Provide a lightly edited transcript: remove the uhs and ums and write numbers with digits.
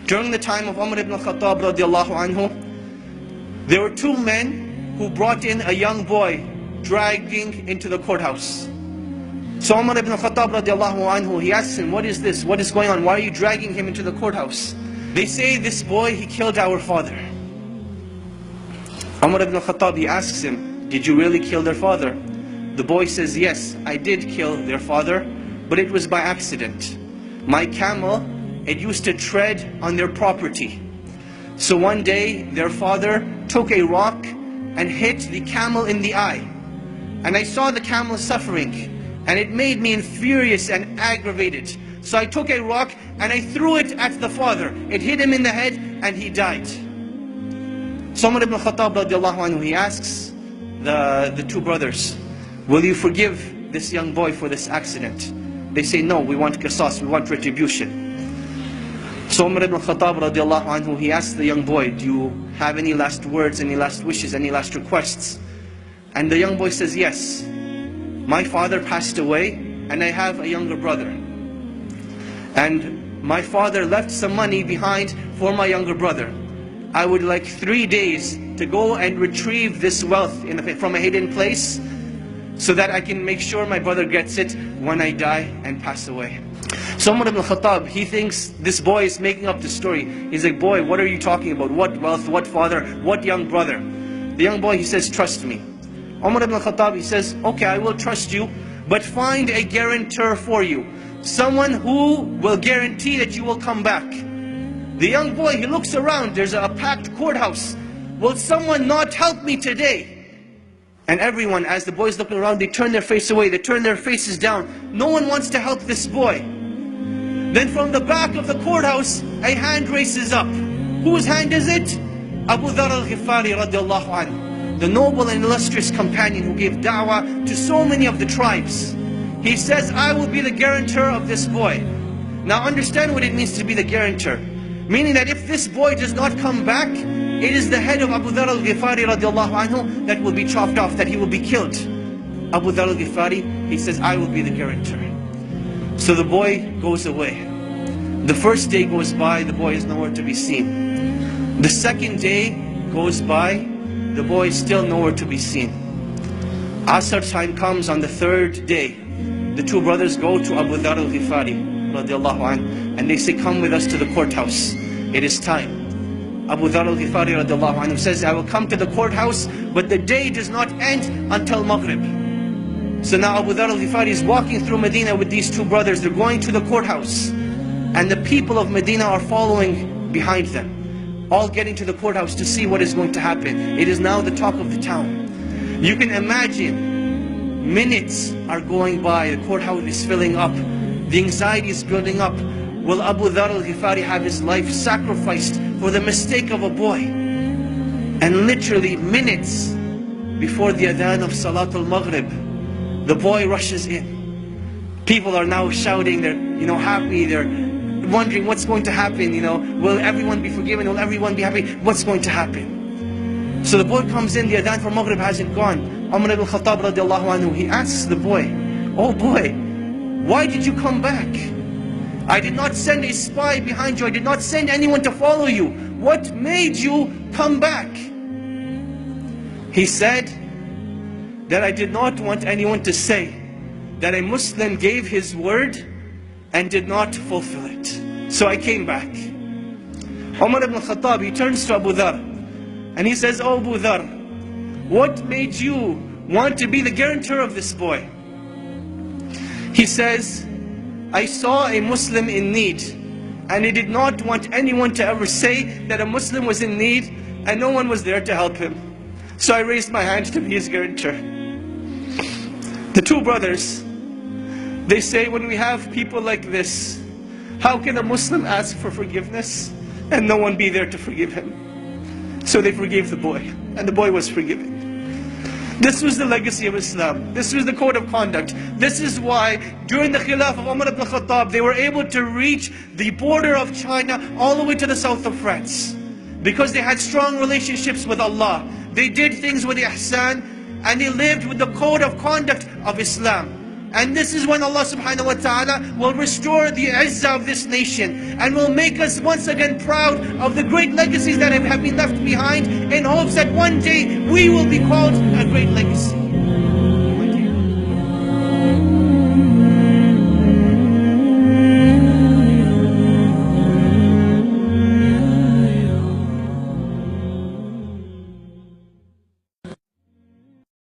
During the time of Umar ibn Khattab radiallahu anhu, there were two men who brought in a young boy dragging into the courthouse. So Umar ibn Khattab radiallahu anhu, he asks him, what is this? What is going on? Why are you dragging him into the courthouse? They say, this boy, he killed our father. Umar ibn Khattab, he asks him, did you really kill their father? The boy says, yes, I did kill their father, but it was by accident. My camel, it used to tread on their property. So one day, their father took a rock and hit the camel in the eye. And I saw the camel suffering, and it made me furious and aggravated. So I took a rock and I threw it at the father. It hit him in the head and he died. So Umar ibn Khattab radiallahu anhu, he asks the two brothers, will you forgive this young boy for this accident? They say, no, we want qisas, we want retribution. So Umar ibn Khattab radiallahu anhu, he asks the young boy, do you have any last words, any last wishes, any last requests? And the young boy says, yes. My father passed away and I have a younger brother. And my father left some money behind for my younger brother. I would like 3 days to go and retrieve this wealth from a hidden place, so that I can make sure my brother gets it when I die and pass away. So Umar ibn Khattab, he thinks this boy is making up the story. He's like, boy, what are you talking about? What wealth, what father, what young brother? The young boy, he says, trust me. Umar ibn Khattab, he says, okay, I will trust you, but find a guarantor for you. Someone who will guarantee that you will come back. The young boy, he looks around, there's a packed courthouse. Will someone not help me today? And everyone, as the boys looking around, they turn their face away, they turn their faces down. No one wants to help this boy. Then from the back of the courthouse, a hand raises up. Whose hand is it? Abu Dhar al-Ghifari radiallahu anhu, the noble and illustrious companion who gave da'wah to so many of the tribes. He says, I will be the guarantor of this boy. Now understand what it means to be the guarantor. Meaning that if this boy does not come back, it is the head of Abu Dhar al-Ghifari radiallahu anhu that will be chopped off, that he will be killed. Abu Dhar al-Ghifari, he says, I will be the guarantor. So the boy goes away. The first day goes by, the boy is nowhere to be seen. The second day goes by, the boy is still nowhere to be seen. Asr time comes on the third day. The two brothers go to Abu Dhar al-Ghifari radiallahu anhu, and they say, come with us to the courthouse. It is time. Abu Dhar al-Ghifari radiallahu anhu says, I will come to the courthouse, but the day does not end until Maghrib. So now Abu Dhar al-Ghifari is walking through Medina with these two brothers. They're going to the courthouse. And the people of Medina are following behind them, all getting to the courthouse to see what is going to happen. It is now the talk of the town. You can imagine, minutes are going by, the courthouse is filling up, the anxiety is building up. Will Abu Dhar al-Ghifari have his life sacrificed for the mistake of a boy? And literally minutes before the adhan of Salat al-Maghrib, the boy rushes in. People are now shouting, they're happy, they're wondering what's going to happen, will everyone be forgiven, will everyone be happy, what's going to happen? So the boy comes in, the adhan for Maghrib hasn't gone. Umar ibn Khattab radiallahu anhu, he asks the boy, oh boy, why did you come back? I did not send a spy behind you, I did not send anyone to follow you. What made you come back? He said that I did not want anyone to say that a Muslim gave his word and did not fulfill it. So I came back. Umar ibn Khattab, he turns to Abu Dhar and he says, oh Abu Dhar, what made you want to be the guarantor of this boy? He says, I saw a Muslim in need and I did not want anyone to ever say that a Muslim was in need and no one was there to help him. So I raised my hand to be his guarantor. The two brothers, they say, when we have people like this, how can a Muslim ask for forgiveness and no one be there to forgive him? So they forgave the boy, and the boy was forgiven. This was the legacy of Islam. This was the code of conduct. This is why during the Khilaf of Umar ibn Khattab, they were able to reach the border of China all the way to the south of France. Because they had strong relationships with Allah. They did things with ihsan, and they lived with the code of conduct of Islam. And this is when Allah subhanahu wa ta'ala will restore the izzah of this nation and will make us once again proud of the great legacies that have been left behind, in hopes that one day we will be called a great legacy.